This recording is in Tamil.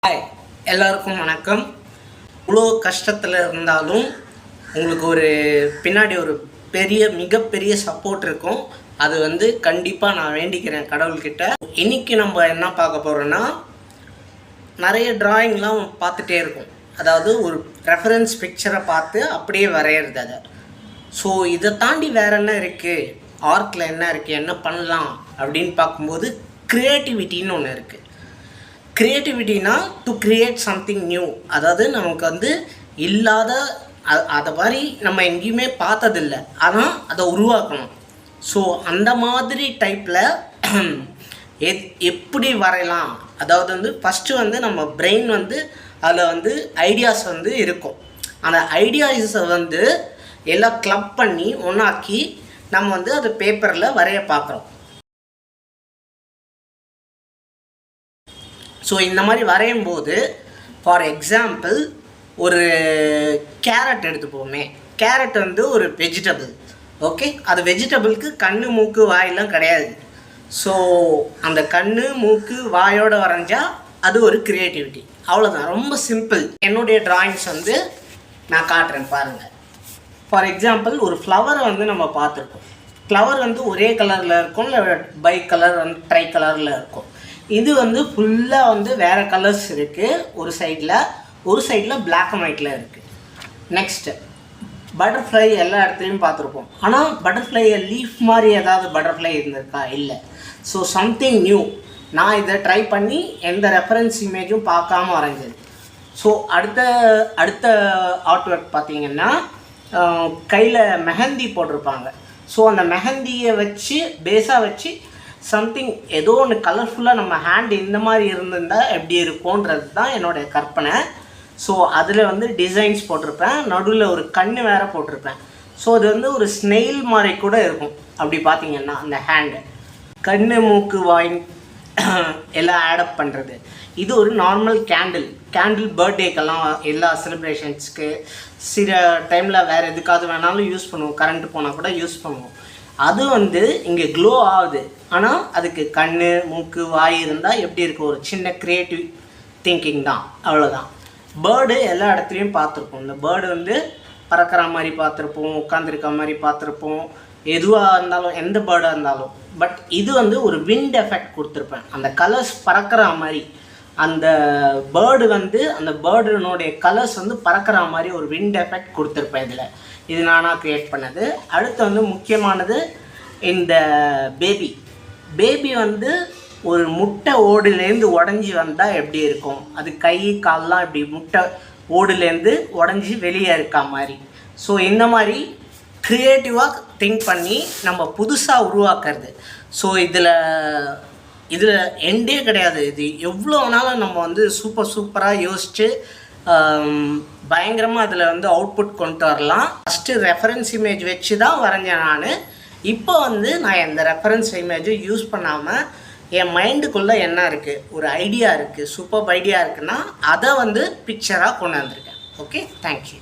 ஹாய், எல்லாருக்கும் வணக்கம். இவ்வளோ கஷ்டத்தில் இருந்தாலும் உங்களுக்கு ஒரு பின்னாடி ஒரு மிகப்பெரிய சப்போர்ட் இருக்கும். அது கண்டிப்பாக நான் வேண்டிக்கிறேன் கடவுள்கிட்ட. இன்றைக்கி நம்ம என்ன பார்க்க போகிறோன்னா, நிறைய ட்ராயிங்லாம் பார்த்துட்டே இருக்கும். அதாவது ஒரு ரெஃபரன்ஸ் பிக்சரை பார்த்து அப்படியே வரைகிறது அதை. ஸோ இதை தாண்டி வேறு என்ன இருக்குது, ஆர்ட்டில் என்ன இருக்குது, என்ன பண்ணலாம் அப்படின்னு பார்க்கும்போது க்ரியேட்டிவிட்டின்னு ஒன்று இருக்குது. க்ரியேட்டிவிட்டினா டு கிரியேட் சம்திங் நியூ. அதாவது நமக்கு இல்லாத அதை மாதிரி நம்ம எங்கேயுமே பார்த்ததில்லை, ஆனால் அதை உருவாக்கணும். ஸோ அந்த மாதிரி டைப்பில் எப்படி வரையலாம். அதாவது ஃபஸ்ட்டு நம்ம பிரெயின் அதில் ஐடியாஸ் இருக்கும். அந்த ஐடியாஸை எல்லாம் கிளப் பண்ணி ஒன்றாக்கி நம்ம அது பேப்பரில் வரைய பார்க்குறோம். ஸோ இந்த மாதிரி வரையும் போது ஃபார் எக்ஸாம்பிள் ஒரு கேரட் எடுத்துப்போமே. கேரட் ஒரு வெஜிடபிள். ஓகே, அது வெஜிடபிளுக்கு கண்ணு மூக்கு வாயெல்லாம் கிடையாது. ஸோ அந்த கண்ணு மூக்கு வாயோடு வரைஞ்சா அது ஒரு க்ரியேட்டிவிட்டி. அவ்வளோதான், ரொம்ப சிம்பிள். என்னுடைய ட்ராயிங்ஸ் நான் காட்டுறேன் பாருங்கள். ஃபார் எக்ஸாம்பிள் ஒரு ஃப்ளவரை நம்ம பார்த்துருக்கோம். ஃப்ளவர் ஒரே கலரில் இருக்கும், இல்லை பை கலர் ட்ரை கலரில் இருக்கும். இது ஃபுல்லாக வேறு கலர்ஸ் இருக்குது. ஒரு சைடில் பிளாக் அண்ட் ஒயிட்டில் இருக்குது. நெக்ஸ்ட்டு பட்டர்ஃப்ளை எல்லா இடத்துலையும் பார்த்துருப்போம். ஆனால் பட்டர்ஃப்ளையை லீஃப் மாதிரி ஏதாவது பட்டர்ஃப்ளை இருந்திருக்கா? இல்லை. So something new. நான் இதை ட்ரை பண்ணி எந்த ரெஃபரன்ஸ் இமேஜும் பார்க்காம வரைஞ்சது. ஸோ அடுத்த ஆர்ட் ஒர்க் பார்த்திங்கன்னா, கையில் மெஹந்தி போட்டிருப்பாங்க. ஸோ அந்த மெஹந்தியை பேஸாக வச்சு சம்திங் ஏதோ ஒன்று கலர்ஃபுல்லாக நம்ம ஹேண்ட் இந்த மாதிரி இருந்திருந்தால் எப்படி இருக்கும்ன்றது தான் என்னுடைய கற்பனை. ஸோ அதில் டிசைன்ஸ் போட்டிருப்பேன், நடுவில் ஒரு கண் வேறு போட்டிருப்பேன். ஸோ அது ஒரு ஸ்னெயில் மாதிரி கூட இருக்கும். அப்படி பார்த்திங்கன்னா அந்த ஹேண்டு கண் மூக்கு வாய் எல்லாம் ஆடப் பண்ணுறது. இது ஒரு நார்மல் கேண்டில் பர்த்டேக்கெல்லாம் எல்லா செலிப்ரேஷன்ஸ்க்கு சில டைமில் வேறு எதுக்காவது வேணாலும் யூஸ் பண்ணுவோம். கரண்ட்டு போனால் கூட யூஸ் பண்ணுவோம். அது இங்கே க்ளோ ஆகுது. ஆனால் அதுக்கு கண் மூக்கு வாய் இருந்தால் எப்படி இருக்கும்? ஒரு சின்ன க்ரியேட்டிவ் திங்கிங் தான், அவ்வளோதான். பேர்டு எல்லா இடத்துலையும் பார்த்துருப்போம். இந்த பேர்டு பறக்கிற மாதிரி பார்த்துருப்போம், உட்காந்துருக்க மாதிரி பார்த்துருப்போம், எதுவாக இருந்தாலும், எந்த பேர்டாக இருந்தாலும். பட் இது ஒரு விண்ட் எஃபெக்ட் கொடுத்துருப்பேன். அந்த கலர்ஸ் பறக்கிற மாதிரி, அந்த பேர்டு அந்த பேர்டுனுடைய கலர்ஸ் பறக்கிற மாதிரி ஒரு விண்ட் எஃபெக்ட் கொடுத்துருப்பேன். இது நானாக க்ரியேட் பண்ணது. அடுத்து முக்கியமானது இந்த பேபி ஒரு முட்டை ஓடுலேருந்து உடஞ்சி வந்தால் எப்படி இருக்கும்? அது கை கால்லாம் இப்படி முட்டை ஓடுலேருந்து உடஞ்சி வெளியே இருக்கா மாதிரி. ஸோ இந்த மாதிரி க்ரியேட்டிவாக திங்க் பண்ணி நம்ம புதுசாக உருவாக்குறது. ஸோ இதில் எண்டே கிடையாது. இது எவ்வளோ வேணாலும் நம்ம சூப்பராக யோசித்து பயங்கரமாக அதில் அவுட்புட் கொண்டு வரலாம். ஃபஸ்ட்டு ரெஃபரன்ஸ் இமேஜ் வச்சு தான் வரைஞ்சேன் நான். இப்போ நான் எந்த ரெஃபரன்ஸ் இமேஜும் யூஸ் பண்ணாமல் என் மைண்டுக்குள்ளே என்ன இருக்குது, ஒரு ஐடியா இருக்குது, சூப்பர் ஐடியா இருக்குன்னா அதை பிக்சராக கொண்டு வந்திருக்கேன். Okay, thank you.